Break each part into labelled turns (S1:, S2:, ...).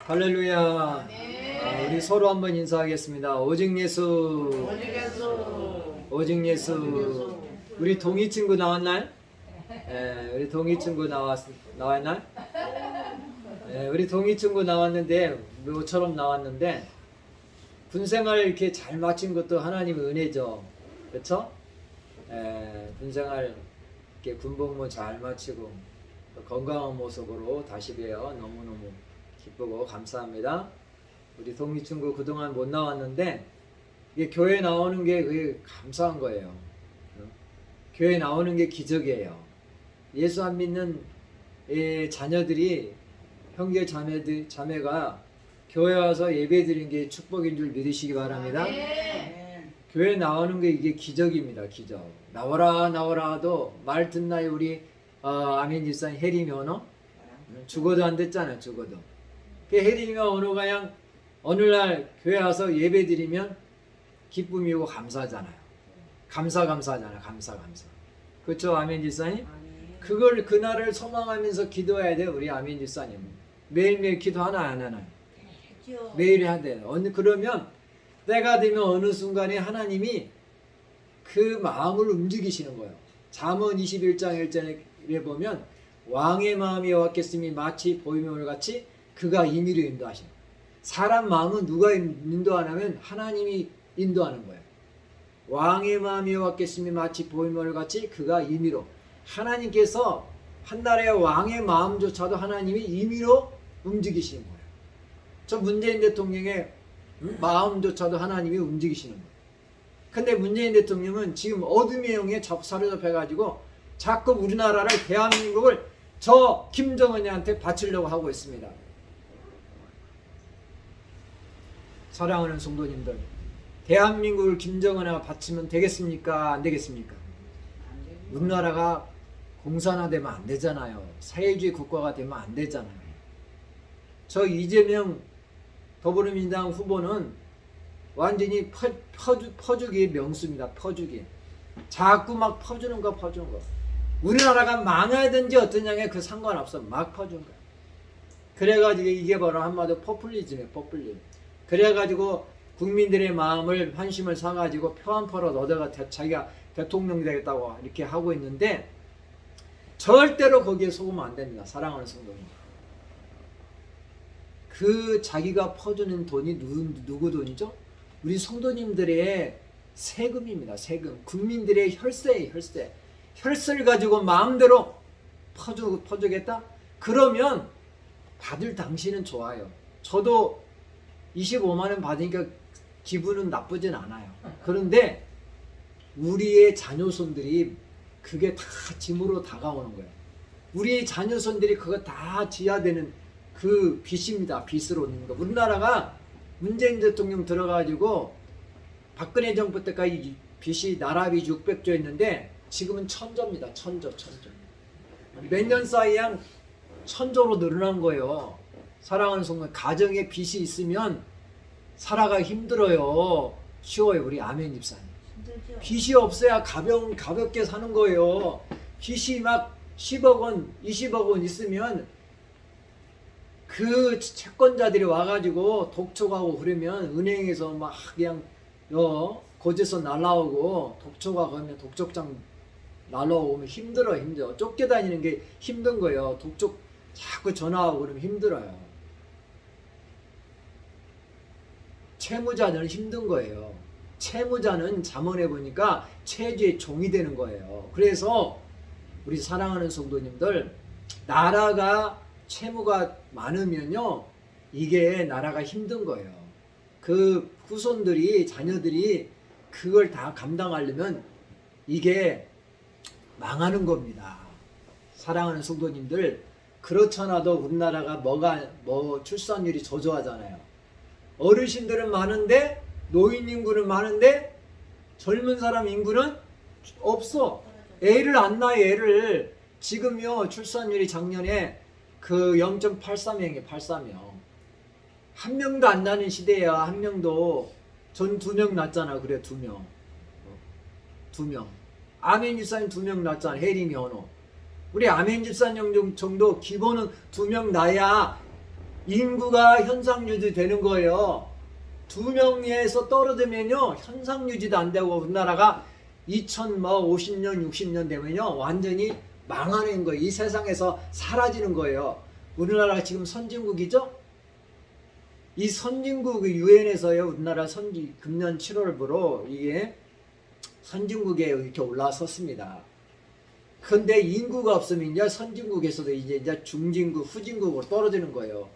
S1: 할렐루야.
S2: 네.
S1: 우리 서로 한번 인사하겠습니다. 오직 예수.
S2: 오직 예수.
S1: 오직 예수.
S2: 예수.
S1: 우리 동희 친구 나왔나요? 우리 동희 친구 나왔나요? 우리 동희 친구 나왔는데 모처럼 나왔는데 군생활 이렇게 잘 마친 것도 하나님의 은혜죠. 그렇죠? 군생활 이렇게 군복무 잘 마치고 건강한 모습으로 다시 뵈어 너무너무 기쁘고 감사합니다. 우리 동희 친구 그동안 못 나왔는데 이게 교회 나오는 게 그게 감사한 거예요. 교회 나오는 게 기적이에요. 예수 안 믿는 자녀들이 형제 자매가 교회 와서 예배 드린 게 축복인 줄 믿으시기 바랍니다. 교회 나오는 게 이게 기적입니다. 기적. 나오라 나오라도 말 듣나요 우리 아멘 집사님 혜림이 언어? 죽어도 안 됐잖아요. 죽어도. 그 혜림이가 언어가 그냥 어느 날 교회 와서 예배 드리면 기쁨이고 감사하잖아요. 감사하잖아요. 감사. 그렇죠 아멘 집사님? 그걸 그날을 소망하면서 기도해야 돼요. 우리 아멘 집사님. 매일매일 기도하나 안 하나요? 매일 해야 돼요. 그러면 때가 되면 어느 순간에 하나님이 그 마음을 움직이시는 거예요. 잠언 21장 1절에 보면 왕의 마음이 여호와께심이 마치 보이물 같이 그가 임의로 인도하시는 거예요. 사람 마음은 누가 인도하냐면 하나님이 인도하는 거예요. 왕의 마음이 여호와께심이 마치 보이물 같이 그가 임의로 하나님께서 한 나라의 왕의 마음조차도 하나님이 임의로 움직이시는 거예요. 저 문재인 대통령의 마음조차도 하나님이 움직이시는 거예요. 근데 문재인 대통령은 지금 어둠의 영에 사로잡혀가지고 자꾸 우리나라를 대한민국을 저 김정은이한테 바치려고 하고 있습니다. 사랑하는 성도님들, 대한민국을 김정은에 바치면 되겠습니까? 안 되겠습니까? 우리나라가 공산화되면 안 되잖아요. 사회주의 국가가 되면 안 되잖아요. 저 이재명 더불어민주당 후보는 완전히 퍼주기의 명수입니다. 퍼주기. 자꾸 막 퍼주는 거. 우리나라가 망하든지 어떠냐에 그 상관없어. 막 퍼주는 거야. 그래가지고 이게 바로 한마디로 포퓰리즘이에요. 포퓰리즘. 그래가지고 국민들의 마음을 환심을 사가지고 표 한 표로 얻어가 자기가 대통령 되겠다고 이렇게 하고 있는데 절대로 거기에 속으면 안 됩니다. 사랑하는 성도님. 그 자기가 퍼주는 돈이 누구 돈이죠? 우리 성도님들의 세금입니다. 세금. 국민들의 혈세예요. 혈세. 혈세를 가지고 마음대로 퍼주겠다? 그러면 받을 당신은 좋아요. 저도 25만 원 받으니까 기분은 나쁘진 않아요. 그런데 우리의 자녀손들이 그게 다 짐으로 다가오는 거예요. 우리의 자녀손들이 그거 다 지어야 되는 그 빚입니다. 빚으로 오는 거. 우리나라가 문재인 대통령 들어가지고 박근혜 정부 때까지 빚이 나라 빚 600조였는데 지금은 1000조입니다. 1000조. 몇 년 사이에 한 1000조로 늘어난 거예요. 사랑하는 성도, 가정에 빚이 있으면 살아가기 힘들어요. 쉬워요. 우리 아멘 집사님. 빚이 없어야 가볍게 사는 거예요. 빚이 막 10억 원, 20억 원 있으면 그 채권자들이 와가지고 독촉하고 그러면 은행에서 막 그냥 거제서 날라오고 독촉하고 그러면 독촉장 날라오면 힘들어. 쫓겨다니는 게 힘든 거예요. 독촉 자꾸 전화하고 그러면 힘들어요. 채무자는 힘든 거예요. 채무자는 잠언해 보니까 채주의 종이 되는 거예요. 그래서 우리 사랑하는 성도님들, 나라가 채무가 많으면요 이게 나라가 힘든 거예요. 그 후손들이 자녀들이 그걸 다 감당하려면 이게 망하는 겁니다. 사랑하는 성도님들, 그렇잖아도 우리나라가 출산율이 저조하잖아요. 어르신들은 많은데 노인 인구는 많은데 젊은 사람 인구는 없어. 애를 안 낳아요. 애를. 지금요 출산율이 작년에 그 0.83명이에요. 83명. 한 명도 안 나는 시대야. 한 명도. 전 2명 낳았잖아. 그래 2명. 2명. 아멘 집사님 2명 낳았잖아. 혜림이 언어. 우리 아멘 집사님 정도 기본은 2명 낳아야 인구가 현상 유지되는 거예요. 2명에서 떨어지면요 현상 유지도 안 되고 우리나라가 2050년 60년 되면요 완전히 망하는 거예요. 이 세상에서 사라지는 거예요. 우리나라가 지금 선진국이죠. 이 선진국 유엔에서요 우리나라 금년 7월부로 이게 선진국에 이렇게 올라섰습니다. 근데 인구가 없으면 이제 선진국에서도 이제 중진국, 후진국으로 떨어지는 거예요.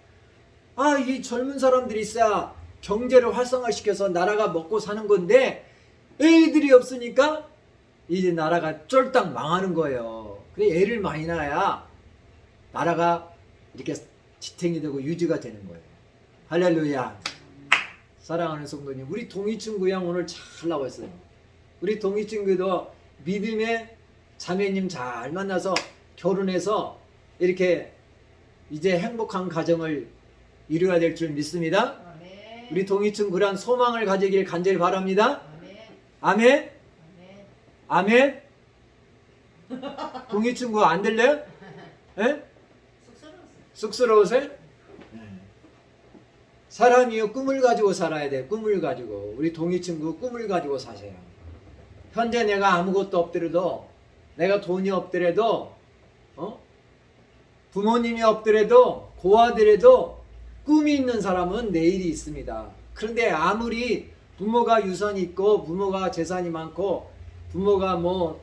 S1: 아, 이 젊은 사람들이 있어야 경제를 활성화시켜서 나라가 먹고 사는 건데 애들이 없으니까 이제 나라가 쫄딱 망하는 거예요. 그래 애를 많이 낳아야 나라가 이렇게 지탱이 되고 유지가 되는 거예요. 할렐루야. 사랑하는 성도님, 우리 동이친구양 오늘 잘 나왔어요. 우리 동이친구도 믿음의 자매님 잘 만나서 결혼해서 이렇게 이제 행복한 가정을 이루어야 될 줄 믿습니다.
S2: 아멘.
S1: 우리 동이친구란 소망을 가지길 간절히 바랍니다.
S2: 아멘.
S1: 아멘. 아멘. 동이친구 안 들려요? 예? 쑥스러우세요? 사람이요 꿈을 가지고 살아야 돼. 꿈을 가지고. 우리 동이친구 꿈을 가지고 사세요. 현재 내가 아무것도 없더라도, 내가 돈이 없더라도, 부모님이 없더라도, 고아더라도 꿈이 있는 사람은 내일이 있습니다. 그런데 아무리 부모가 유산이 있고 부모가 재산이 많고 부모가 뭐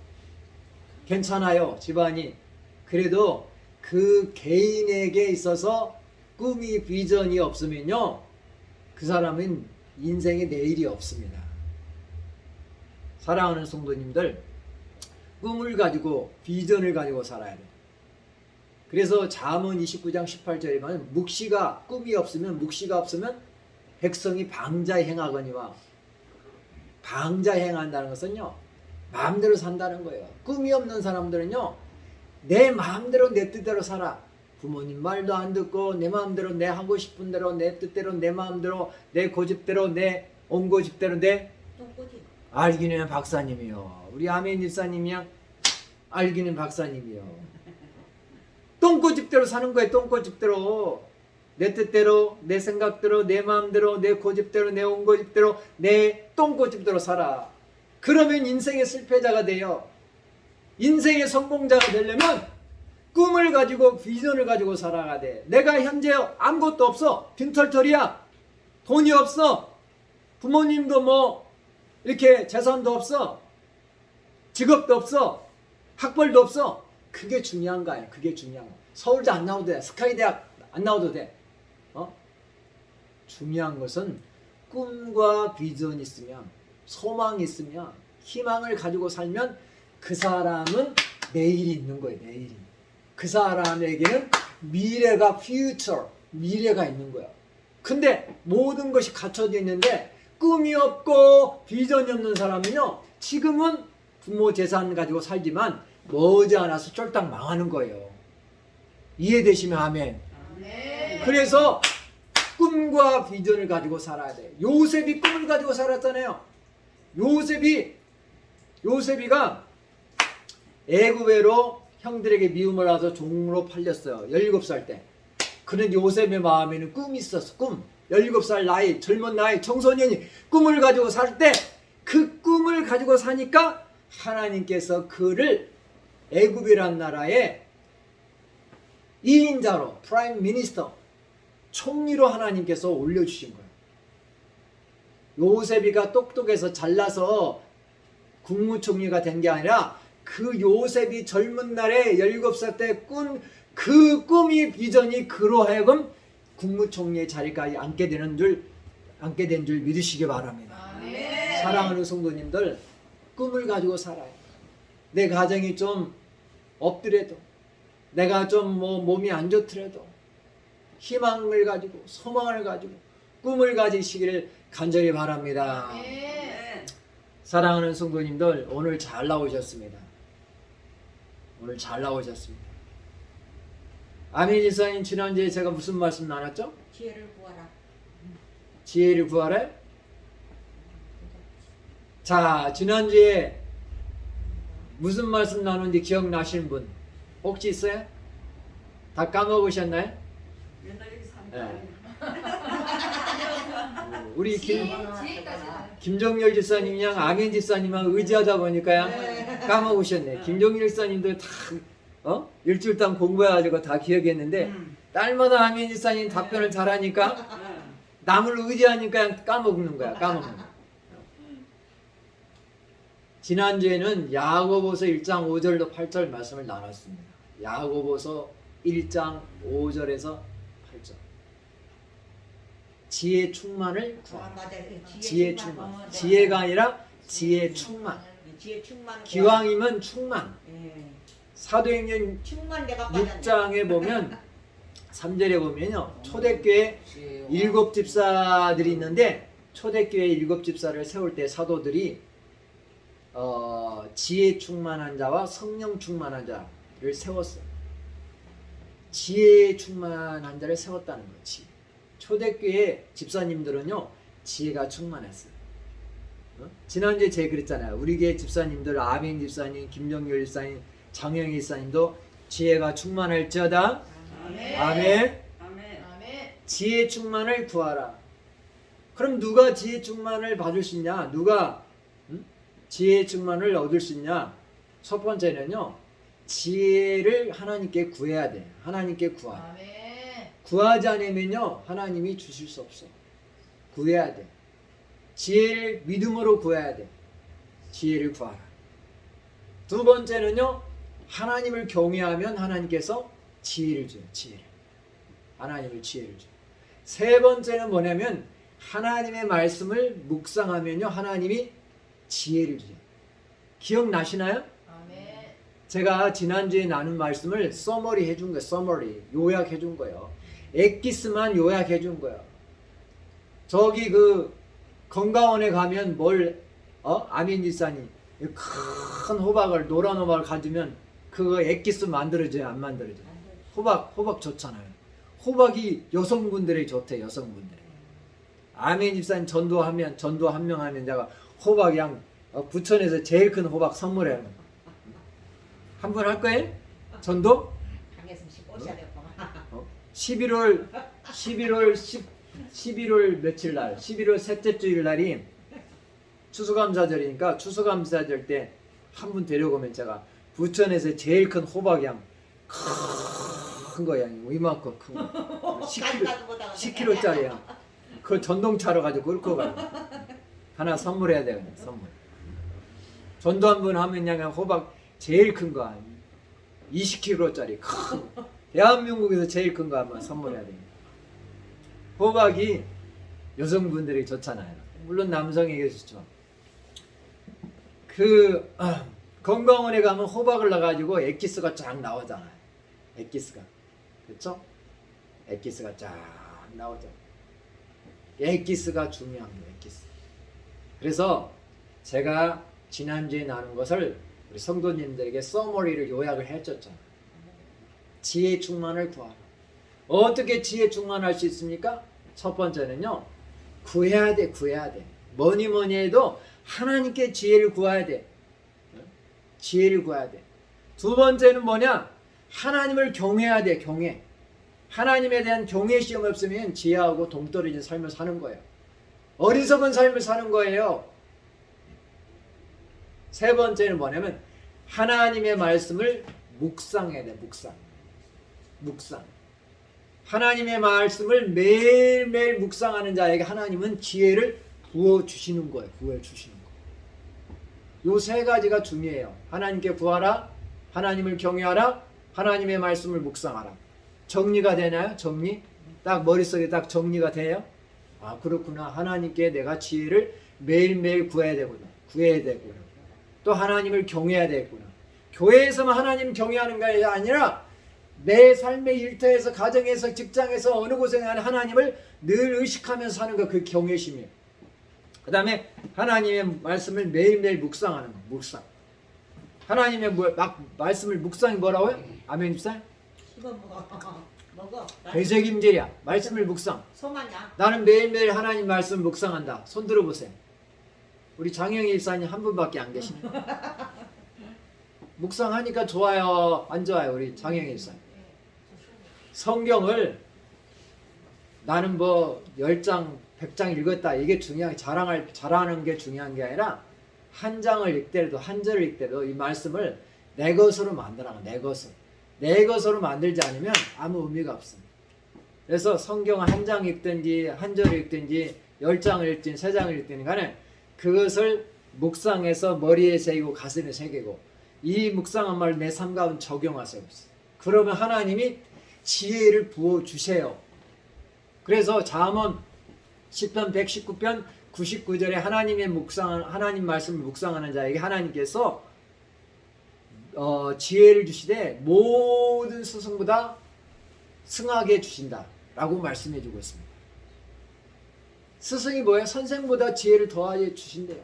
S1: 괜찮아요 집안이, 그래도 그 개인에게 있어서 꿈이 비전이 없으면요 그 사람은 인생에 내일이 없습니다. 사랑하는 성도님들, 꿈을 가지고 비전을 가지고 살아야 돼요. 그래서 잠언 29장 18절에 보면 묵시가 꿈이 없으면, 묵시가 없으면 백성이 방자 행하거니와, 방자 행한다는 것은요 마음대로 산다는 거예요. 꿈이 없는 사람들은요 내 마음대로 내 뜻대로 살아. 부모님 말도 안 듣고 내 마음대로, 내 하고 싶은 대로, 내 뜻대로, 내 마음대로, 내 고집대로, 내 온고집대로, 내 알기는 박사님이요. 우리 아멘 집사님이야. 알기는 박사님이요. 똥꼬집대로 사는 거예요. 똥꼬집대로. 내 뜻대로, 내 생각대로, 내 마음대로, 내 고집대로, 내 온고집대로, 내 똥꼬집대로 살아. 그러면 인생의 실패자가 돼요. 인생의 성공자가 되려면 꿈을 가지고 비전을 가지고 살아야 돼. 내가 현재 아무것도 없어. 빈털털이야. 돈이 없어. 부모님도 뭐 이렇게 재산도 없어. 직업도 없어. 학벌도 없어. 그게 중요한 거야. 그게 중요한 거. 서울대 안 나와도 돼. 스카이대학 안 나와도 돼. 중요한 것은 꿈과 비전이 있으면, 소망이 있으면, 희망을 가지고 살면 그 사람은 내일이 있는 거예요. 내일이. 그 사람에게는 미래가 future, 미래가 있는 거야. 근데 모든 것이 갖춰져 있는데 꿈이 없고 비전이 없는 사람은요 지금은 부모 재산 가지고 살지만 머지않아서 쫄딱 망하는 거예요. 이해되시면 아멘.
S2: 아멘.
S1: 그래서 꿈과 비전을 가지고 살아야 돼. 요셉이 꿈을 가지고 살았잖아요. 요셉이가 애굽으로 형들에게 미움을 받아서 종으로 팔렸어요. 17살 때. 그런데 요셉의 마음에는 꿈이 있었어. 꿈. 17살 나이, 젊은 나이, 청소년이 꿈을 가지고 살 때 그 꿈을 가지고 사니까 하나님께서 그를 애굽이란 나라의 2인자로, 프라임 미니스터, 총리로 하나님께서 올려주신 거예요. 요셉이가 똑똑해서 잘나서 국무총리가 된 게 아니라 그 요셉이 젊은 날에 17살 때 꾼 그 꿈이 비전이 그로 하여금 국무총리의 자리까지 앉게 된 줄 믿으시기 바랍니다.
S2: 아멘.
S1: 사랑하는 성도님들, 꿈을 가지고 살아요. 내 가정이 좀 없더라도, 내가 좀 뭐 몸이 안 좋더라도 희망을 가지고, 소망을 가지고, 꿈을 가지시기를 간절히 바랍니다.
S2: 아멘.
S1: 사랑하는 성도님들, 오늘 잘 나오셨습니다. 오늘 잘 나오셨습니다. 아멘 지사님, 지난주에 제가 무슨 말씀 나눴죠?
S2: 지혜를 구하라.
S1: 지혜를 구하래? 자, 지난주에 무슨 말씀 나눴는지 기억나시는 분 혹시 있어요? 다 까먹으셨나요?
S2: 옛날 여기 3년
S1: 예. 우리
S3: 지혜까지.
S1: 김종렬 집사님이랑 아멘 집사님만 의지하다 보니까 까먹으셨네. 김종렬 집사님도 다 일주일 동안 공부해가지고 다 기억했는데 딸마다 아멘 집사님 답변을 잘하니까 남을 의지하니까 까먹는 거야. 까먹는 거야. 지난주에는 야고보서 1장 5절로 8절 말씀을 나눴습니다. 야고보서 1장 5절에서 8절. 지혜 충만을 구하라. 지혜 충만. 지혜가 아니라 지혜 충만.
S2: 지혜 충만.
S1: 기왕이면 충만.
S2: 예.
S1: 사도행전
S2: 충만 내가 빠졌네.
S1: 6장에 보면 3절에 보면요. 초대교회 7 집사들이 있는데 초대교회 7 집사를 세울 때 사도들이 지혜 충만한 자와 성령 충만한 자를 세웠어요. 지혜 충만한 자를 세웠다는 거지. 초대교회 집사님들은요 지혜가 충만했어요. 지난주에 제가 그랬잖아요. 우리 교회 집사님들 아멘 집사님, 김정열 집사님, 장영희 집사님도 지혜가 충만할지어다.
S2: 아멘.
S1: 아멘.
S2: 아멘.
S3: 아멘.
S1: 지혜 충만을 구하라. 그럼 누가 지혜 충만을 받을 수 있냐? 누가 지혜 충만을 얻을 수 있냐? 첫 번째는요. 지혜를 하나님께 구해야 돼. 하나님께 구하라.
S3: 아멘.
S1: 구하지 않으면요. 하나님이 주실 수 없어. 구해야 돼. 지혜를 믿음으로 구해야 돼. 지혜를 구하라. 두 번째는요. 하나님을 경외하면 하나님께서 지혜를 줘요. 지혜를. 하나님을 지혜를 줘요. 세 번째는 뭐냐면 하나님의 말씀을 묵상하면요. 하나님이 지혜를 줘요. 기억나시나요?
S3: 아멘.
S1: 제가 지난주에 나눈 말씀을 서머리 해준 거예요. 서머리. 요약해 준 거예요. 엑기스만 요약해 준 거예요. 저기 그 건강원에 가면 아멘 집사님 큰 호박을 노란 호박을 가지면 그거 엑기스 만들어져요? 안 만들어져요? 호박 좋잖아요. 호박이 여성분들이 좋대. 여성분들이. 아멘 집사님 전도 한 명 하면 제가 호박 양 부천에서 제일 큰 호박 선물해요. 한 번 할 거예요? 전도?
S2: 강에서 오셔야 되겠구나.
S1: 11월 며칠 날 11월 셋째 주일 날이 추수감사절이니까 추수감사절 때 한 분 데려오면 제가 부천에서 제일 큰 호박양 큰 거 양 이만큼 큰 거 10kg짜리 양 그걸 전동차로 가지고 끌고 가요. 하나 선물해야 되거든요. 선물. 전도 한 번 하면 그냥 호박 제일 큰 거 20kg짜리 큰 대한민국에서 제일 큰 거 한번 선물해야 됩니다. 호박이 여성분들이 좋잖아요. 물론 남성에게 좋죠. 건강원에 가면 호박을 넣어가지고 엑기스가 쫙 나오잖아요. 엑기스가. 그렇죠? 엑기스가 쫙 나오죠. 엑기스가 중요한 거예요. 엑기스. 그래서 제가 지난주에 나눈 것을 우리 성도님들에게 서머리를 요약을 해줬잖아요. 지혜 충만을 구하라. 어떻게 지혜 충만할 수 있습니까? 첫 번째는요. 구해야 돼. 뭐니 해도 하나님께 지혜를 구해야 돼. 지혜를 구해야 돼. 두 번째는 뭐냐? 하나님을 경외해야 돼. 경외. 하나님에 대한 경외심이 없으면 지혜하고 동떨어진 삶을 사는 거예요. 어리석은 삶을 사는 거예요. 세 번째는 뭐냐면 하나님의 말씀을 묵상해야 돼. 묵상. 하나님의 말씀을 매일매일 묵상하는 자에게 하나님은 지혜를 부어주시는 거예요. 부어주시는 거. 요 세 가지가 중요해요. 하나님께 구하라, 하나님을 경외하라, 하나님의 말씀을 묵상하라. 정리가 되나요? 정리? 딱 머릿속에 딱 정리가 돼요? 아, 그렇구나. 하나님께 내가 지혜를 매일매일 구해야 되구나. 또 하나님을 경외해야 되겠구나. 교회에서만 하나님 경외하는 게 아니라 내 삶의 일터에서, 가정에서, 직장에서, 어느 곳에 하나님을 늘 의식하면서 사는 거, 그 경외심이에요. 그 다음에 하나님의 말씀을 매일매일 묵상하는 거. 묵상. 하나님의 말씀을 묵상이 뭐라고요? 아멘 집사님?
S2: 씹어 먹어.
S1: 되새김질이야. 말씀을 묵상.
S2: 소마냐?
S1: 나는 매일매일 하나님 말씀을 묵상한다. 손 들어보세요. 우리 장영희 집사님 한 분밖에 안 계시네. 묵상하니까 좋아요? 안 좋아요? 우리 장영희 집사님. 성경을 나는 뭐 10장, 100장 읽었다. 이게 자랑하는 게 중요한 게 아니라 한 장을 읽더라도 한 절을 읽더라도 이 말씀을 내 것으로 만들어라. 내 것으로. 내 것으로 만들지 않으면 아무 의미가 없습니다. 그래서 성경 한 장 읽든지 한 절 읽든지 10장을 읽든지 3장을 읽든지 간에 그것을 묵상해서 머리에 새기고 가슴에 새기고 이 묵상한 말을 내 삶 가운데 적용하세요. 그러면 하나님이 지혜를 부어주세요. 그래서 잠언 10편 119편 99절에 하나님 말씀을 묵상하는 자에게 하나님께서 지혜를 주시되 모든 스승보다 승하게 주신다 라고 말씀해 주고 있습니다. 스승이 뭐예요? 선생보다 지혜를 더하게 주신대요.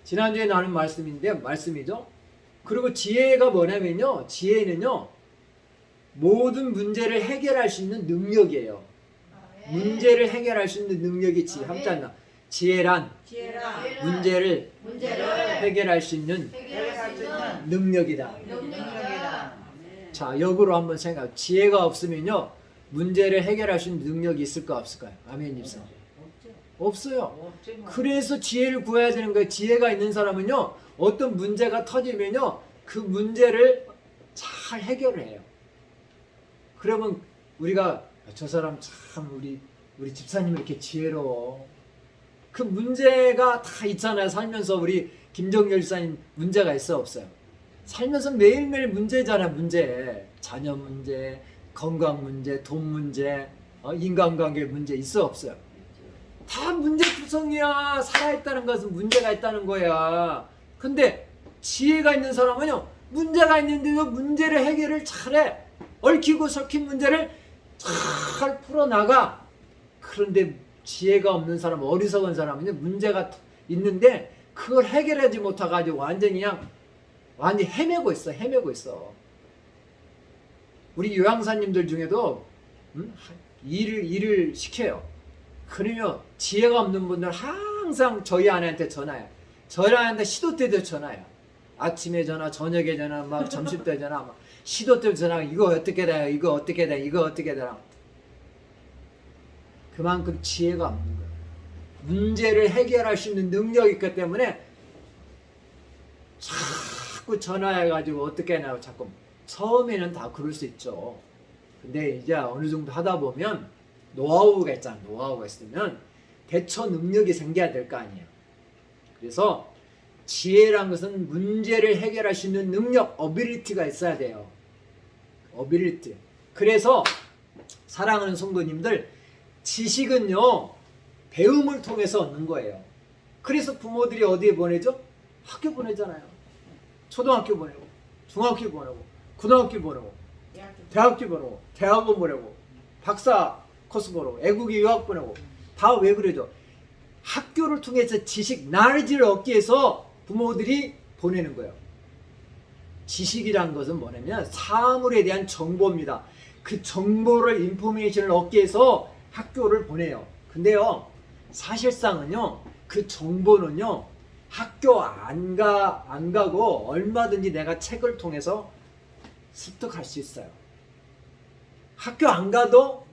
S1: 지난주에 나눈 말씀이죠. 그리고 지혜가 뭐냐면요, 지혜는요 모든 문제를 해결할 수 있는 능력이에요. 문제를 해결할 수 있는 능력이 함자나 지혜란 문제를 해결할 수 있는 능력이다. 자, 역으로 한번 생각해. 지혜가 없으면요 문제를 해결할 수 있는 능력이 있을까 없을까요? 아멘 입사. 없어요. 그래서 지혜를 구해야 되는 거예요. 지혜가 있는 사람은요 어떤 문제가 터지면요 그 문제를 잘 해결을 해요. 그러면 우리가 저 사람 참 우리 집사님이 이렇게 지혜로워. 그 문제가 다 있잖아요. 살면서 우리 김정열 집사님 문제가 있어 없어요? 살면서 매일매일 문제잖아요. 문제. 자녀 문제, 건강 문제, 돈 문제, 인간관계 문제 있어 없어요? 다 문제구성이야. 살아있다는 것은 문제가 있다는 거야. 근데 지혜가 있는 사람은요 문제가 있는데도 문제를 해결을 잘해. 얽히고 설킨 문제를 잘 풀어나가. 그런데 지혜가 없는 사람, 어리석은 사람은요 문제가 있는데 그걸 해결하지 못해가지고 완전히 헤매고 있어. 우리 요양사님들 중에도 일을 시켜요. 그러면 지혜가 없는 분들 항상 저희 아내한테 전화해요. 저희 아내한테 시도 때도 전화해요. 아침에 전화, 저녁에 전화, 막 점심 때 전화, 막 시도 때 전화. 이거 어떻게 돼요? 이거 어떻게 돼? 이거 어떻게 되나? 그만큼 지혜가 없는 거예요. 문제를 해결할 수 있는 능력이 있기 때문에 자꾸 전화해가지고 어떻게 하냐고 자꾸. 처음에는 다 그럴 수 있죠. 근데 이제 어느 정도 하다 보면 노하우가 있잖아. 노하우가 있으면 대처 능력이 생겨야 될 거 아니에요. 그래서 지혜란 것은 문제를 해결할 수 있는 능력, 어빌리티가 있어야 돼요. 어빌리티. 그래서 사랑하는 성도님들, 지식은요 배움을 통해서 얻는 거예요. 그래서 부모들이 어디에 보내죠? 학교 보내잖아요. 초등학교 보내고, 중학교 보내고, 고등학교 보내고, 대학교 보내고, 대학원 보내고, 박사 코스 보내고, 애국에 유학 보내고. 다 왜 그러죠? 학교를 통해서 지식, 나리지를 얻기 위해서 부모들이 보내는 거예요. 지식이란 것은 뭐냐면 사물에 대한 정보입니다. 그 정보를, 인포메이션을 얻기 위해서 학교를 보내요. 근데요 사실상은요 그 정보는요 학교 안 가고 얼마든지 내가 책을 통해서 습득할 수 있어요. 학교 안 가도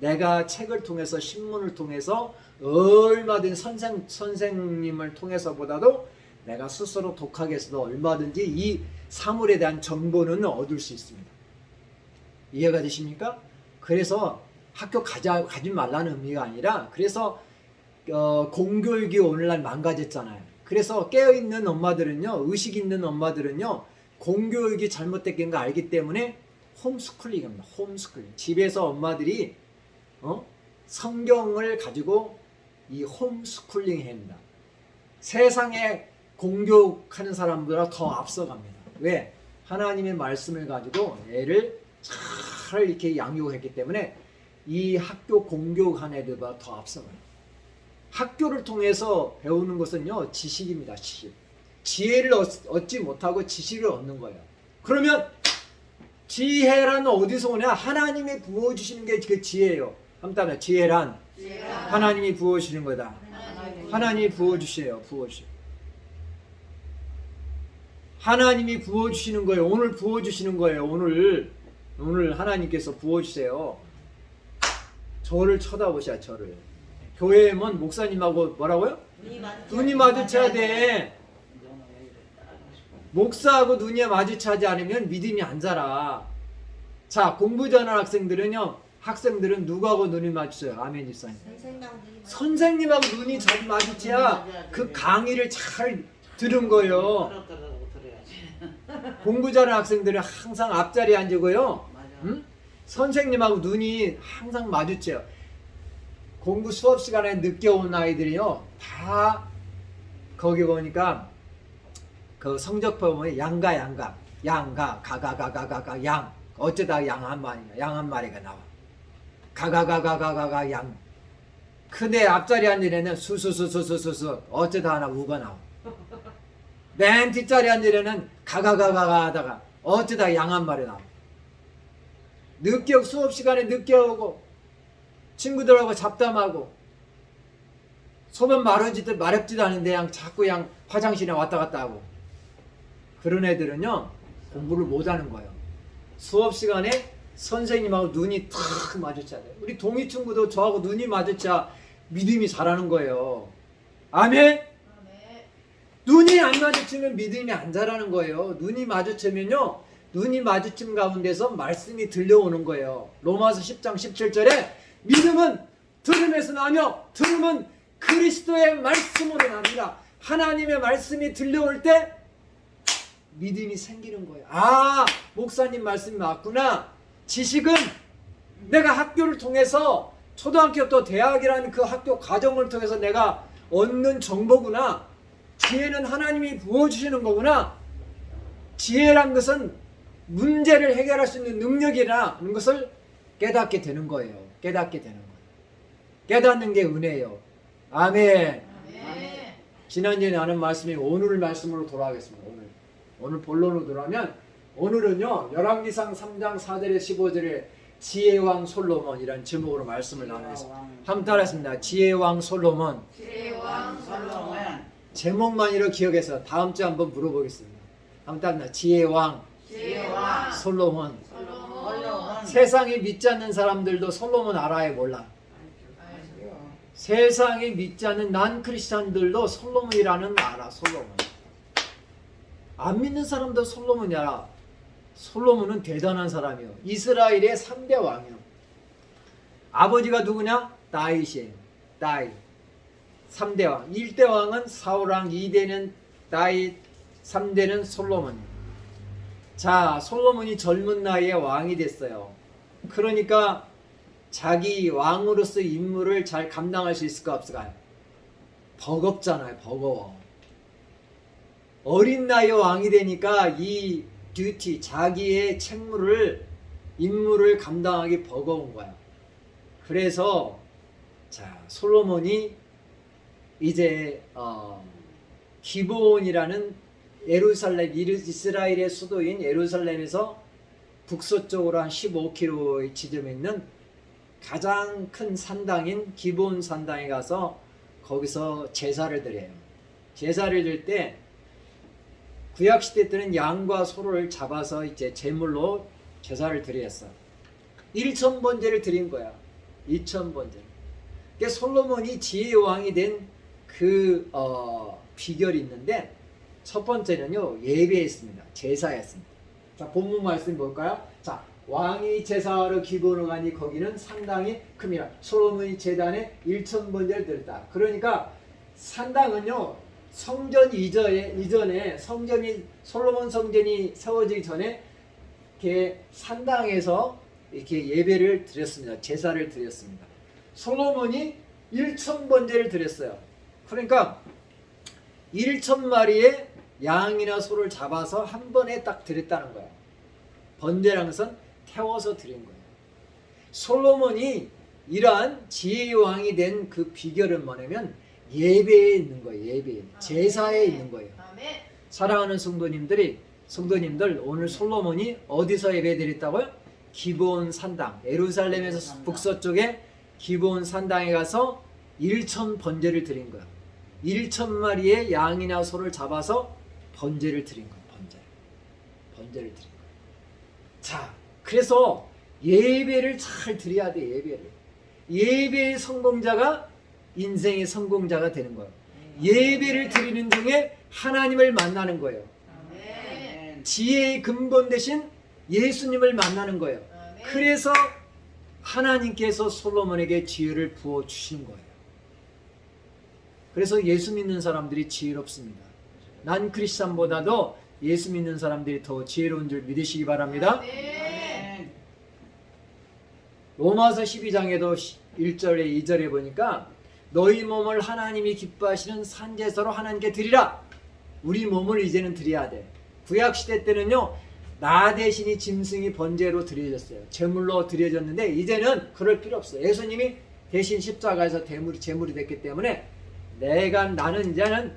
S1: 내가 책을 통해서, 신문을 통해서, 얼마든지 선생님을 통해서보다도 내가 스스로 독학해서도 얼마든지 이 사물에 대한 정보는 얻을 수 있습니다. 이해가 되십니까? 그래서 학교 가지 말라는 의미가 아니라, 그래서 공교육이 오늘날 망가졌잖아요. 그래서 깨어있는 엄마들은요, 의식 있는 엄마들은요, 공교육이 잘못된 거 알기 때문에 홈스쿨링입니다. 홈스쿨링. 집에서 엄마들이 성경을 가지고 이 홈스쿨링 합니다. 세상에 공교육하는 사람보다 더 앞서갑니다. 왜? 하나님의 말씀을 가지고 애를 잘 이렇게 양육했기 때문에 이 학교 공교육한 애들보다 더 앞서가요. 학교를 통해서 배우는 것은요 지식입니다. 지식. 지혜를 얻지 못하고 지식을 얻는 거예요. 그러면 지혜란 어디서 오냐? 하나님이 부어주시는 게 그 지혜예요. 한번 지혜란 하나님이 부어주시는 거다. 하나님이 부어주세요. 하나님이 부어주시는 거예요. 오늘 부어주시는 거예요. 오늘 하나님께서 부어주세요. 저를 쳐다보셔야 저를. 교회에면 목사님하고 뭐라고요? 눈이 마주쳐야 돼. 목사하고 눈이 마주치지 않으면 믿음이 안 자라. 자, 공부 잘하는 학생들은 누구하고 눈이 마주쳐요? 아멘 집사님. 선생님하고 눈이 잘 마주쳐야 그 강의를 잘 들은 거예요. 공부 잘하는 학생들은 항상 앞자리에 앉고요. 응? 선생님하고 눈이 항상 마주쳐요. 공부 수업 시간에 늦게 온 아이들이요, 다 거기 보니까 그 성적표 보면 양가 가가가가가가 양, 어쩌다 양 한 마리가 나와. 가가가가가가 양. 근데 앞자리 앉은 애는 수수수수수수 어쩌다 하나 우가 나와. 맨 뒷자리 앉은 애는 가가가가가 하다가 어쩌다 양 한 마리 나와. 수업 시간에 늦게 오고 친구들하고 잡담하고 소변 마렵지도 않은데 그냥 자꾸 그냥 화장실에 왔다 갔다 하고, 그런 애들은요 공부를 못하는 거예요. 수업 시간에 선생님하고 눈이 탁 마주쳐야 돼요. 우리 동희 친구도 저하고 눈이 마주쳐야 믿음이 자라는 거예요. 아멘? 눈이 안 마주치면 믿음이 안 자라는 거예요. 눈이 마주치면요, 눈이 마주침 가운데서 말씀이 들려오는 거예요. 로마서 10장 17절에 믿음은 들음에서 나며 들음은 그리스도의 말씀으로 납니다. 하나님의 말씀이 들려올 때 믿음이 생기는 거예요. 아, 목사님 말씀이 맞구나. 지식은 내가 학교를 통해서, 초등학교 또 대학이라는 그 학교 과정을 통해서 내가 얻는 정보구나. 지혜는 하나님이 부어주시는 거구나. 지혜란 것은 문제를 해결할 수 있는 능력이라는 것을 깨닫게 되는 거예요. 깨닫게 되는 거예요. 깨닫는 게 은혜예요. 아멘. 지난주에 나눈 말씀이 오늘 말씀으로 돌아가겠습니다. 오늘 본론으로 돌아가면, 오늘은요 열왕기상 3장 4절에 15절에 지혜왕 솔로몬이라는 제목으로 말씀을 나누겠습니다. 한번 따라했습니다. 지혜왕 솔로몬. 제목만이로 기억해서 다음 주에 한번 물어보겠습니다. 한번 따라합니다. 지혜왕 솔로몬. 세상이 믿지 않는 사람들도 솔로몬 알아요, 몰라? 세상이 믿지 않는 난 크리스찬들도 솔로몬이라는 알아. 솔로몬. 안 믿는 사람도 솔로몬이 알아. 솔로몬은 대단한 사람이요. 이스라엘의 3대 왕이요. 아버지가 누구냐? 다윗이에요. 다윗. 3대 왕. 1대 왕은 사울왕, 2대는 다윗, 3대는 솔로몬이에요. 자, 솔로몬이 젊은 나이에 왕이 됐어요. 그러니까 자기 왕으로서 임무를 잘 감당할 수 있을까 없을까요? 버겁잖아요. 버거워. 어린 나이에 왕이 되니까 이 듀티, 자기의 임무를 감당하기 버거운 거야. 그래서 자, 솔로몬이 이제 기브온이라는 예루살렘, 이스라엘의 수도인 예루살렘에서 북서쪽으로 한 15km 지점에 있는 가장 큰 산당인 기브온 산당에 가서 거기서 제사를 드려요. 제사를 드릴 때 구약시대 때는 양과 소를 잡아서 이제 제물로 제사를 드렸어. 1,000번제를 드린 거야. 2,000번제. 그러니까 솔로몬이 지혜의 왕이 된 그 비결이 있는데, 첫 번째는요, 예배였습니다. 제사였습니다. 자, 본문 말씀 볼까요? 자, 왕이 제사하러 기브온을 가니 거기는 상당히 큽니다. 솔로몬이 제단에 1,000번제를 드렸다. 그러니까 산당은요, 성전 이전에 솔로몬 성전이 세워지기 전에 이렇게 산당에서 이렇게 예배를 드렸습니다. 제사를 드렸습니다. 솔로몬이 1,000번제를 드렸어요. 그러니까 1,000마리의 양이나 소를 잡아서 한 번에 딱 드렸다는 거야. 번제라는 것은 태워서 드린 거예요. 솔로몬이 이러한 지혜의 왕이 된 그 비결은 뭐냐면 예배에 있는 거예요. 예배에. 제사에 있는 거예요. 사랑하는 성도님들, 오늘 솔로몬이 어디서 예배 드렸다고요? 기브온 산당, 예루살렘에서 북서쪽에 기브온 산당에 가서 1,000번제를 드린 거야. 1,000마리의 양이나 소를 잡아서 번제를 드린 거야. 번제를 드린 거야. 자, 그래서 예배를 잘 드려야 돼. 예배의 성공자가 인생의 성공자가 되는 거예요. 예배를 드리는 중에 하나님을 만나는 거예요. 지혜의 근본 대신 예수님을 만나는 거예요. 그래서 하나님께서 솔로몬에게 지혜를 부어 주신 거예요. 그래서 예수 믿는 사람들이 지혜롭습니다. 난 크리스찬보다도 예수 믿는 사람들이 더 지혜로운 줄 믿으시기 바랍니다. 로마서 12장에도 1절에 2절에 보니까 너희 몸을 하나님이 기뻐하시는 산제사로 하나님께 드리라. 우리 몸을 이제는 드려야 돼. 구약시대 때는요, 나 대신이 짐승이 번제로 드려졌어요. 제물로 드려졌는데 이제는 그럴 필요 없어요. 예수님이 대신 십자가에서 제물이 됐기 때문에 나는 이제는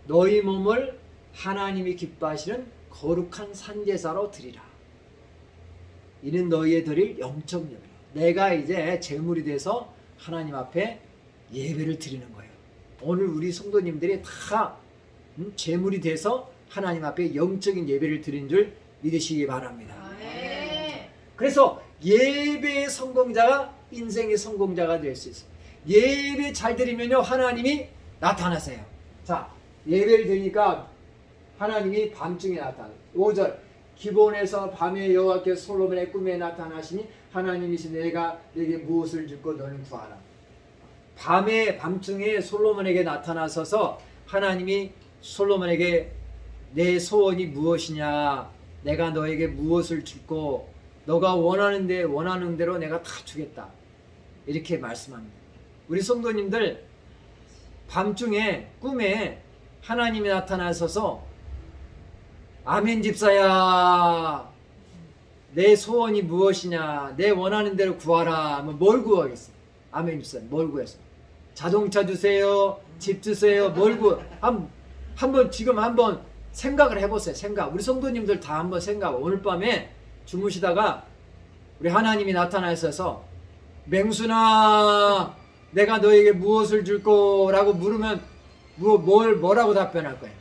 S1: 너희 몸을 하나님이 기뻐하시는 거룩한 산제사로 드리라. 이는 너희의 드릴 영적 예배라. 내가 이제 제물이 돼서 하나님 앞에 예배를 드리는 거예요. 오늘 우리 성도님들이 다 제물이 돼서 하나님 앞에 영적인 예배를 드린 줄 믿으시기 바랍니다. 그래서 예배의 성공자가 인생의 성공자가 될 수 있어요. 예배 잘 드리면요, 하나님이 나타나세요. 자, 예배를 드리니까 하나님이 밤중에 나타나요. 5절 기본에서 밤에 여호와께서 솔로몬의 꿈에 나타나시니 하나님이신 내가 내게 무엇을 줄고 너는 구하라. 밤중에 솔로몬에게 나타나셔서 하나님이 솔로몬에게 내 소원이 무엇이냐, 내가 너에게 무엇을 줄고 너가 원하는 대로 내가 다 주겠다, 이렇게 말씀합니다. 우리 성도님들 밤중에 꿈에 하나님이 나타나셔서 아멘 집사야, 내 소원이 무엇이냐, 내 원하는 대로 구하라 하면 뭘 구하겠어? 아멘 집사님 뭘 구했어? 자동차 주세요, 집 주세요, 뭘 구해? 한번 지금 한번 생각을 해보세요. 우리 성도님들 다 한번 오늘 밤에 주무시다가 우리 하나님이 나타나셔서 맹순아 내가 너에게 무엇을 줄 거라고 물으면 뭐라고 답변할 거예요?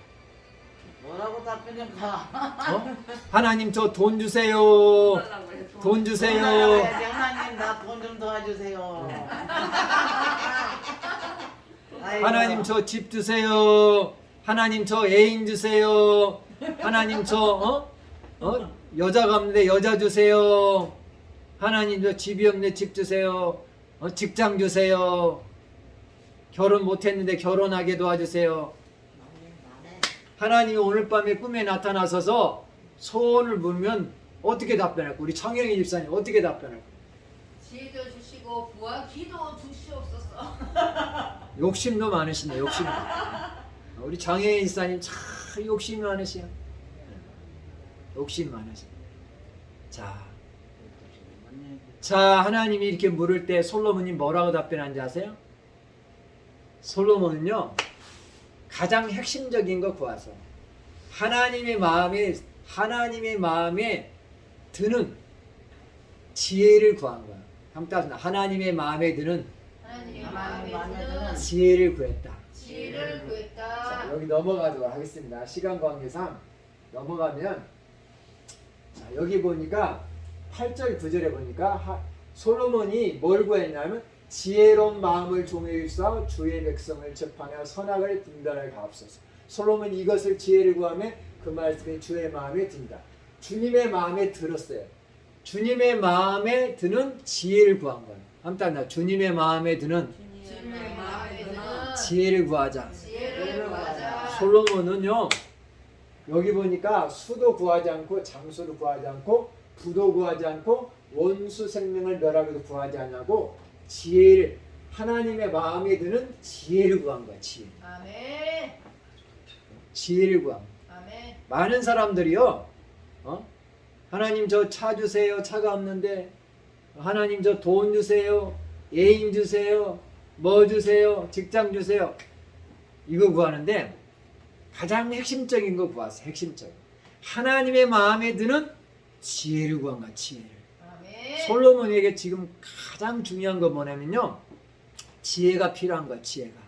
S2: 뭐라고 답변할까?
S1: 하나님 저 돈 주세요. 돈 주세요.
S2: 하나님 나 돈 좀 도와주세요.
S1: 하나님 저 집 주세요. 하나님 저 애인 주세요. 하나님 저 여자가 없는데 여자 주세요. 하나님 저 집이 없는데 집 주세요. 직장 주세요. 결혼 못했는데 결혼하게 도와주세요. 하나님이 오늘 밤에 꿈에 나타나셔서 소원을 물으면 어떻게 답변할까? 우리 창영이 집사님 어떻게 답변할까?
S3: 지혜도 주시고 부와 기도 주시옵소서.
S1: 욕심도 많으시네. 욕심. 우리 장혜인 집사님 참 욕심이 많으세요. 욕심 많으세요. 자, 하나님이 이렇게 물을 때 솔로몬이 뭐라고 답변한지 아세요? 솔로몬은요, 가장 핵심적인 거 구하서 하나님의 마음에 드는 지혜를 구한 거야. 하나님의 마음에 드는 지혜를 구했다.
S3: 지혜를 구했다.
S1: 자, 여기 넘어가도록 하겠습니다. 시간 관계상 넘어가면, 자, 여기 보니까 8절 9절에 보니까 솔로몬이 뭘 구했냐면 지혜로운 마음을 종에 주사 주의 백성을 접하며 선악을 분별하게 가옵소서. 솔로몬이 이것을 지혜를 구하며 그 말씀이 주의 마음에 든다. 주님의 마음에 들었어요. 주님의 마음에 드는 지혜를 구한 거예요. 한번 주님의 마음에 드는 지혜를 구하자. 솔로몬은요, 여기 보니까 수도 구하지 않고 장수를 구하지 않고 부도 구하지 않고 원수 생명을 멸하기도 구하지 않냐고 지혜를, 하나님의 마음에 드는 지혜를 구한 거야.
S3: 아멘.
S1: 지혜를 구한 거야.
S3: 아멘.
S1: 많은 사람들이요, 하나님 저 차 주세요. 차가 없는데. 하나님 저 돈 주세요. 애인 주세요. 뭐 주세요. 직장 주세요. 이거 구하는데 가장 핵심적인 거 구하세요. 핵심적인. 하나님의 마음에 드는 지혜를 구한 거야. 지혜를.
S3: 아멘.
S1: 솔로몬에게 지금 가장 중요한 거 뭐냐면요, 지혜가 필요한 거야. 지혜가.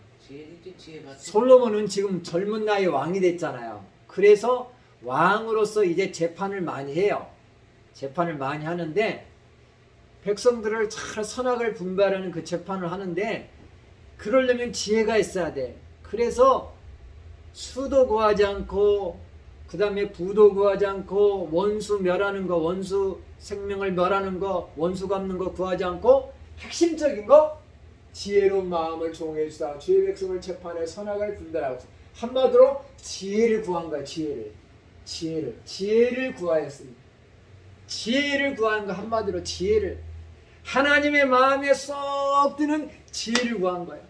S1: 솔로몬은 지금 젊은 나이에 왕이 됐잖아요. 그래서 왕으로서 이제 재판을 많이 해요. 재판을 많이 하는데 백성들을 잘 선악을 분별하는 그 재판을 하는데 그러려면 지혜가 있어야 돼. 그래서 수도 구하지 않고 그 다음에 부도 구하지 않고 원수 멸하는 거, 원수 생명을 멸하는 거, 원수 갚는 거 구하지 않고 핵심적인 거 지혜로운 마음을 종해 주사 주의 백성을 재판해 선악을 분별하고 한마디로 지혜를 구한 거야. 지혜를 구하였습니다. 지혜를 구한 거 한마디로 지혜를 하나님의 마음에 쏙 드는 지혜를 구한 거예요.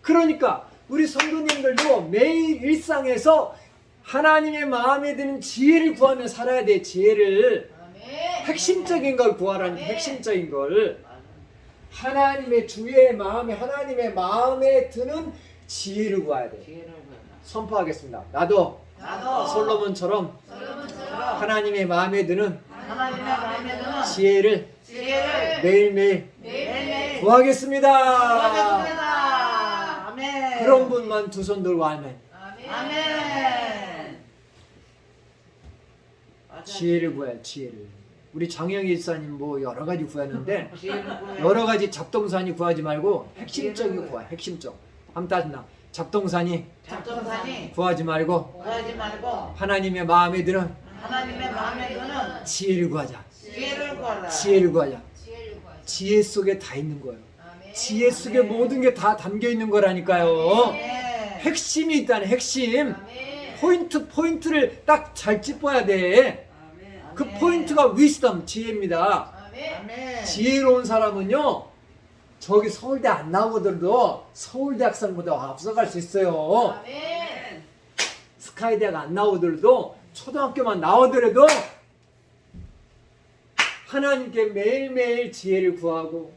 S1: 그러니까 우리 성도님들도 매일 일상에서 하나님의 마음에 드는 지혜를 구하며 살아야 돼. 지혜를
S3: 아멘.
S1: 핵심적인 걸 구하라는
S3: 아멘.
S1: 핵심적인 걸 하나님의 주의 마음에 하나님의 마음에 드는 지혜를 구해야 돼.
S2: 지혜를 구해라.
S1: 선포하겠습니다. 나도 솔로몬처럼 하나님의 마음에 드는
S2: 하나님의 마음에 드는
S1: 지혜를
S2: 지혜를
S1: 매일매일
S2: 매일매일
S1: 구하겠습니다.
S2: 구하겠습니다. 아멘.
S1: 그런 분만 두 손 들고 아멘.
S3: 아멘.
S2: 아멘. 맞아.
S1: 지혜를 구해야 지혜를. 우리 장영희 일사님 뭐 여러 가지 구했는데
S2: 지혜를 구해.
S1: 여러 가지 잡동사니 구하지 말고 핵심적인 거 구해. 핵심적. 한번 따진다. 잡동사니
S2: 작전사니
S1: 구하지 말고
S2: 구하지 말고
S1: 하나님의 마음에 드는
S2: 하나님의 마음에 드는
S1: 지혜를 구하자.
S2: 지혜를 구하라.
S1: 지혜를 구하자.
S3: 지혜를 구하자.
S1: 지혜 속에 다 있는 거예요.
S3: 아멘.
S1: 지혜 속에 모든 게 다 담겨 있는 거라니까요.
S2: 네.
S1: 핵심이 있다는 핵심.
S3: 아멘.
S1: 포인트를 딱 잘 짚어야 돼. 그 포인트가 위스덤, 지혜입니다.
S3: 아멘.
S2: 아멘.
S1: 지혜로운 사람은요, 저기 서울대 안 나오더라도 서울대 학생보다 앞서갈 수 있어요.
S3: 아멘.
S1: 스카이대학 안 나오더라도 초등학교만 나오더라도 하나님께 매일매일 지혜를 구하고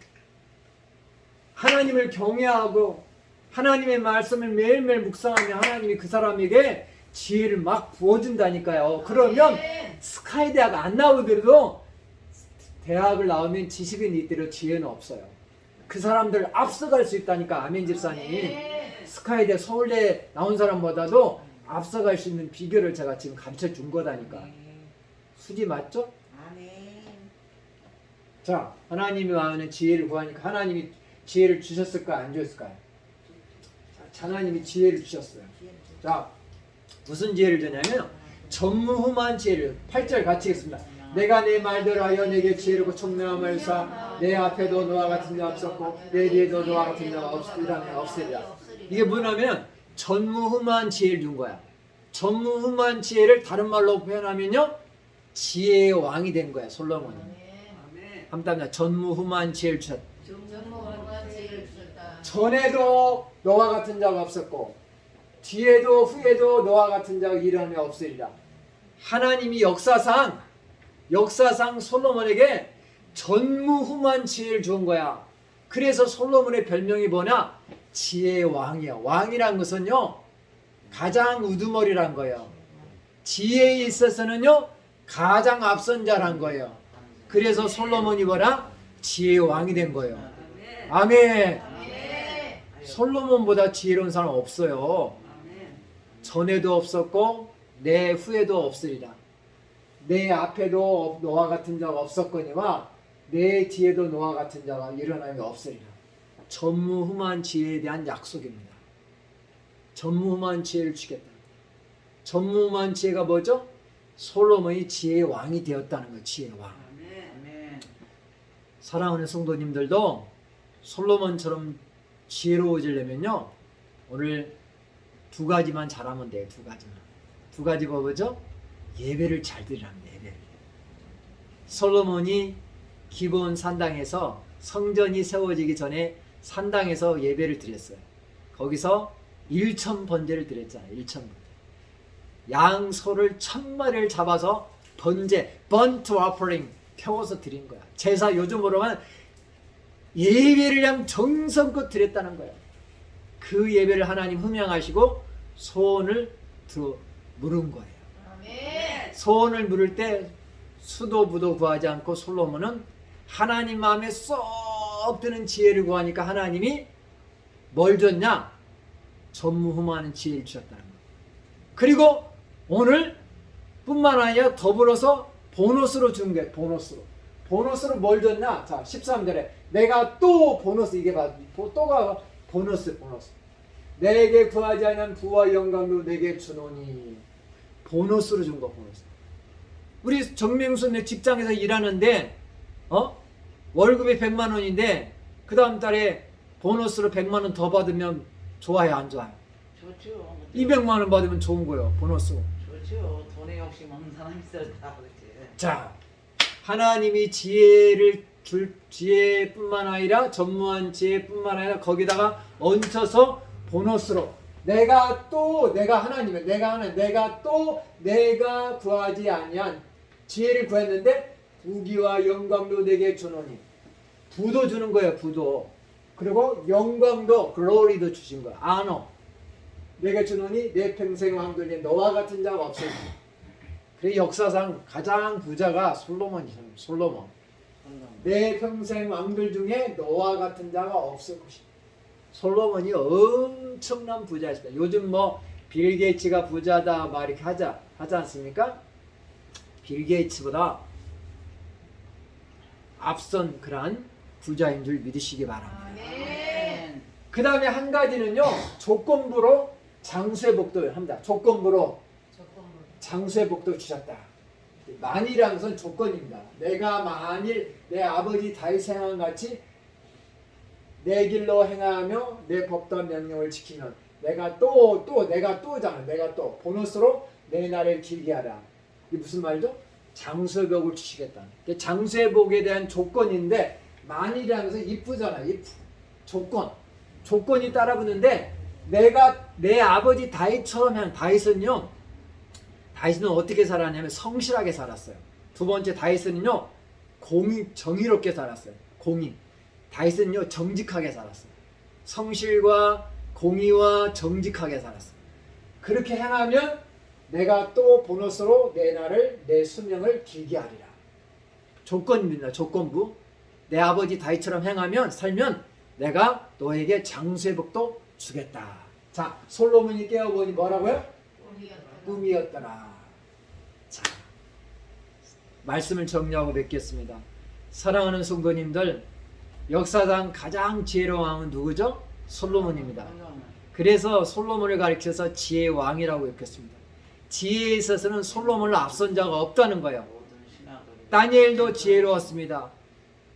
S1: 하나님을 경외하고 하나님의 말씀을 매일매일 묵상하며 하나님이 그 사람에게 지혜를 막 부어준다니까요. 그러면
S3: 아멘.
S1: 스카이대학 안 나오더라도 대학을 나오면 지식은 있더라도 지혜는 없어요. 그 사람들 앞서갈 수 있다니까. 아멘 집사님.
S3: 아멘.
S1: 스카이대 서울대 나온 사람보다도 앞서갈 수 있는 비결을 제가 지금 가르쳐 준 거다니까. 수지 맞죠?
S2: 아멘.
S1: 자, 하나님이 마음에 지혜를 구하니까 하나님이 지혜를 주셨을까요? 안 주셨을까요? 자, 하나님이 지혜를 주셨어요. 자, 무슨 지혜를 주냐면 전무후무한 지혜를 8절 같이 읽겠습니다. 내가 내 말대로 하여 내게 지혜롭고 총명함을 사 내 앞에도 너와 같은 자 없었고 내 뒤에도 너와 같은 자가 없으리라. 이게 뭐냐면 전무후무한 지혜를 준 거야. 전무후무한 지혜를 다른 말로 표현하면요 지혜의 왕이 된 거야. 솔로몬이. 한번 전무후무한 지혜를 주셨다.
S3: 전무후무한 지혜를 주셨다.
S1: 전에도 너와 같은 자가 없었고 뒤에도 후에도 너와 같은 자가 일어나며 없으리라. 하나님이 역사상 솔로몬에게 전무후무한 지혜를 준 거야. 그래서 솔로몬의 별명이 뭐냐? 지혜의 왕이야. 왕이란 것은요 가장 우두머리란 거예요. 지혜에 있어서는요 가장 앞선 자란 거예요. 그래서 솔로몬이 뭐라? 지혜의 왕이 된 거예요. 아멘.
S3: 아멘.
S1: 솔로몬보다 지혜로운 사람 없어요. 전에도 없었고 내 후에도 없으리라. 내 앞에도 너와 같은 자가 없었거니와 내 뒤에도 너와 같은 자가 일어나며 없으리라. 전무후무한 지혜에 대한 약속입니다. 전무후무한 지혜를 주겠다. 전무후무한 지혜가 뭐죠? 솔로몬이 지혜의 왕이 되었다는 거예요. 지혜의 왕.
S2: 아멘.
S1: 사랑하는 성도님들도 솔로몬처럼 지혜로워지려면요 오늘 두 가지만 잘하면 돼요. 두 가지만. 두 가지 뭐죠? 예배를 잘 드리랍니다. 예배를. 솔로몬이 기브온 산당에서 성전이 세워지기 전에 산당에서 예배를 드렸어요. 거기서 1,000번제를 드렸잖아요. 1,000번제. 양소를 1,000마리를 잡아서 번제, burnt offering 태워서 드린 거야. 제사 요즘으로 하면 예배를 그냥 정성껏 드렸다는 거예요. 그 예배를 하나님 흠양하시고 소원을 물은 거예요.
S3: 아멘.
S1: 소원을 물을 때 수도 부도 구하지 않고 솔로몬은 하나님 마음에 쏙 드는 지혜를 구하니까 하나님이 뭘 줬냐? 전무후무한 지혜를 주셨다는 거예요. 그리고 오늘 뿐만 아니라 더불어서 보너스로 준 거예요. 보너스로 뭘 줬나? 자, 13절에 내가 또 보너스, 이게 봐. 또가 보너스. 내게 구하지 않은 부와 영광도 내게 주노니. 보너스로 준 거, 보너스. 우리 정명순의 직장에서 일하는데 월급이 100만 원인데 그 다음 달에 보너스로 100만 원 더 받으면 좋아요, 안 좋아요?
S2: 좋죠.
S1: 200만 원 받으면 좋은 거예요, 보너스.
S2: 좋죠. 돈에 욕심 없는 사람이 있어야 다 그렇지.
S1: 자, 하나님이 지혜를 줄, 지혜뿐만 아니라 전무한 지혜뿐만 아니라 거기다가 얹혀서 보너스로 내가 하나님의 내가 구하지 아니한 지혜를 구했는데 부귀와 영광도 내게 주노니. 부도 주는 거예요, 부도. 그리고 영광도, 글로리도 주신 거야, 아너. 내게 주노니 내 평생 왕들 중에 너와 같은 자가 없을 거야. 그래, 역사상 가장 부자가 솔로몬이잖아요. 솔로몬. 내 평생 왕들 중에 너와 같은 자가 없을 것이다. 솔로몬이 엄청난 부자였습니다. 요즘 뭐 빌 게이츠가 부자다 막 이렇게 하지 않습니까? 빌 게이츠보다 앞선 그러한 부자인 줄 믿으시기 바랍니다.
S3: 아멘.
S1: 그 다음에 한 가지는요, 조건부로 장수회복도 합니다. 조건부로 장수회복도 주셨다. 만일이라는 것은 조건입니다. 내가 만일 내 아버지 다윗 행한 같이 내 길로 행하며 내 법과 명령을 지키면 내가 보너스로 내 날을 길게 하라. 이게 무슨 말이죠? 장수회복을 주시겠다. 장수회복에 대한 조건인데, 만일이라는 것은 if잖아. 조건이 따라붙는데, 내가 내 아버지 다윗처럼 한 다윗은 어떻게 살았냐면 성실하게 살았어요. 두 번째, 다윗은요 정의롭게 살았어요. 다윗은요 정직하게 살았어요. 성실과 공의와 정직하게 살았어요. 그렇게 행하면 내가 또 보너스로 내 수명을 길게 하리라. 조건입니다. 조건부. 내 아버지 다윗처럼 살면 내가 너에게 장수회복도 주겠다. 자, 솔로몬이 깨어보니 뭐라고요? 꿈이었더라. 자, 말씀을 정리하고 맺겠습니다. 사랑하는 성도님들, 역사상 가장 지혜로운 왕은 누구죠? 솔로몬입니다. 그래서 솔로몬을 가리켜서 지혜의 왕이라고 읽겠습니다. 지혜에 있어서는 솔로몬을 앞선 자가 없다는 거예요. 다니엘도 지혜로웠습니다.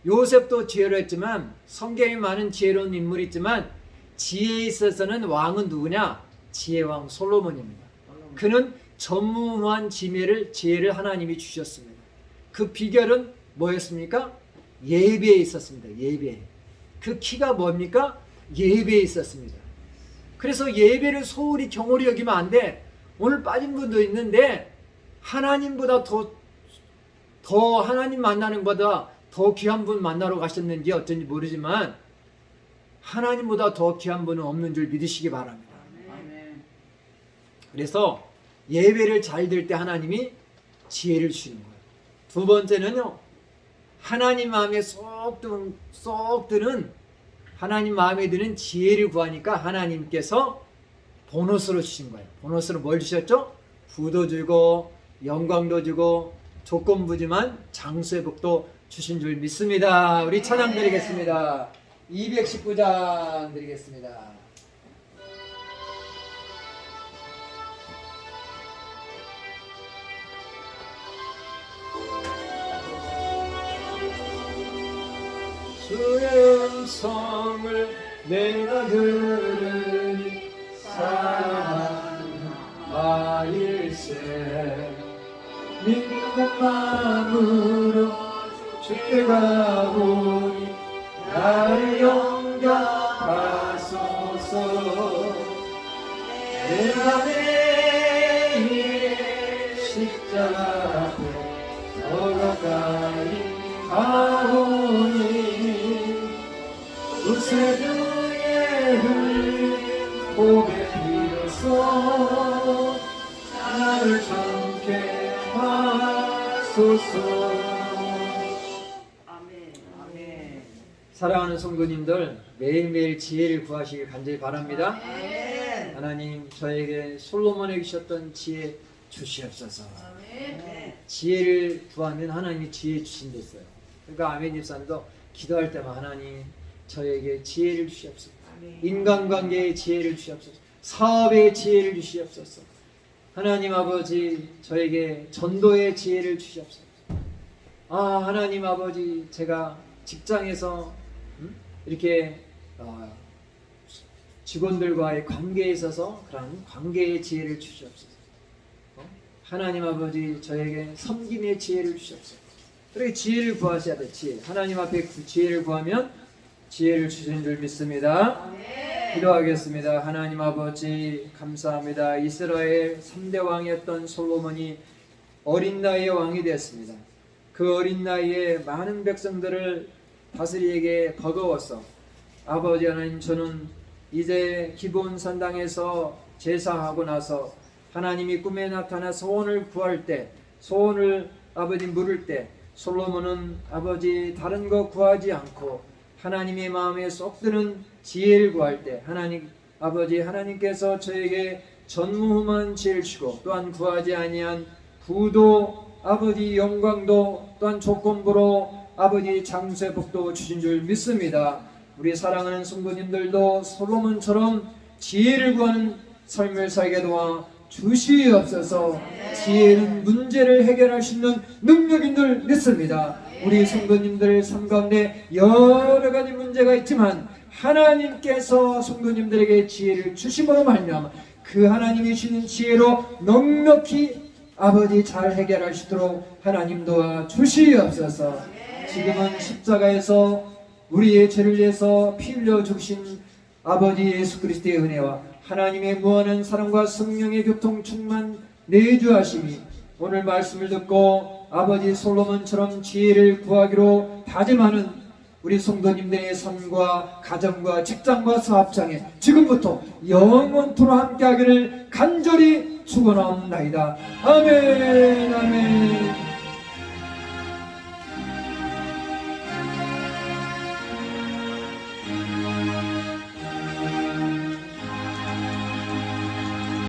S1: 요셉도 지혜로웠지만, 성경에 많은 지혜로운 인물이 있지만 지혜에 있어서는 왕은 누구냐? 지혜왕 솔로몬입니다. 그는 전무한 지혜를 하나님이 주셨습니다. 그 비결은 뭐였습니까? 예배에 있었습니다. 예배. 그 키가 뭡니까? 예배에 있었습니다. 그래서 예배를 소홀히 경홀히 여기면 안 돼. 오늘 빠진 분도 있는데 하나님보다 더 하나님 만나는 것보다 더 귀한 분 만나러 가셨는지 어쩐지 모르지만 하나님보다 더 귀한 분은 없는 줄 믿으시기 바랍니다. 그래서 예배를 잘 드릴 때 하나님이 지혜를 주시는 거예요. 두 번째는요, 하나님 마음에 쏙 드는 하나님 마음에 드는 지혜를 구하니까 하나님께서 보너스로 주신 거예요. 보너스로 뭘 주셨죠? 부도 주고 영광도 주고 조건부지만 장수회복도 주신 줄 믿습니다. 우리 찬양 드리겠습니다. 219장 드리겠습니다. 주의 음성을 내가 들으니 사랑하일세. 믿는 마음으로 주께 가보니 나를 영접하소서. 내가 매일 십자가 앞에 더 가까이 가오니 구세주의 흘린 고백 비로소 나를 참게 하소서.
S2: 아멘.
S1: 사랑하는 성도님들, 매일매일 지혜를 구하시길 간절히 바랍니다.
S2: 아멘.
S1: 하나님, 저에게 솔로몬에게 주셨던 지혜 주시옵소서.
S3: 아멘.
S1: 지혜를 구하면 하나님이 지혜 주신댔어요. 그러니까 아멘 집사님도 기도할 때만 하나님 저에게 지혜를 주시옵소서.
S2: 아멘.
S1: 인간관계의 지혜를 주시옵소서. 사업의 지혜를 주시옵소서. 하나님 아버지 저에게 전도의 지혜를 주시옵소서. 하나님 아버지 제가 직장에서 이렇게 직원들과의 관계에 있어서 그런 관계의 지혜를 주시옵소서. 하나님 아버지 저에게 섬김의 지혜를 주시옵소서. 그렇게 지혜를 구하셔야 돼. 지혜. 하나님 앞에 지혜를 구하면 지혜를 주시는 줄 믿습니다. 기도하겠습니다. 하나님 아버지 감사합니다. 이스라엘 3대 왕이었던 솔로몬이 어린 나이에 왕이 되었습니다. 그 어린 나이에 많은 백성들을 다스리에게 버거워서 아버지 하나님 저는 이제 기브온 산당에서 제사하고 나서 하나님이 꿈에 나타나 소원을 구할 때 소원을 아버지 물을 때 솔로몬은 아버지 다른 거 구하지 않고 하나님의 마음에 쏙 드는 지혜를 구할 때 하나님 아버지 하나님께서 저에게 전무후무한 지혜를 주시고 또한 구하지 아니한 부도 아버지 영광도 또한 조건부로 아버지 장수의 복도 주신 줄 믿습니다. 우리 사랑하는 성도님들도 솔로몬처럼 지혜를 구하는 삶을 살게 도와 주시옵소서. 지혜는 문제를 해결할 수 있는 능력인 줄 믿습니다. 우리 성도님들 삶 가운데 여러 가지 문제가 있지만 하나님께서 성도님들에게 지혜를 주심으로 말미암아 그 하나님이 주시는 지혜로 넉넉히 아버지 잘 해결할 수 있도록 하나님 도와 주시옵소서. 지금은 십자가에서 우리의 죄를 위해서 피 흘려 죽으신 아버지 예수 그리스도의 은혜와 하나님의 무한한 사랑과 성령의 교통 충만 내주하심이 오늘 말씀을 듣고 아버지 솔로몬처럼 지혜를 구하기로 다짐하는 우리 성도님들의 삶과 가정과 직장과 사업장에 지금부터 영원토록 함께하기를 간절히 축원하옵나이다. 아멘 아멘.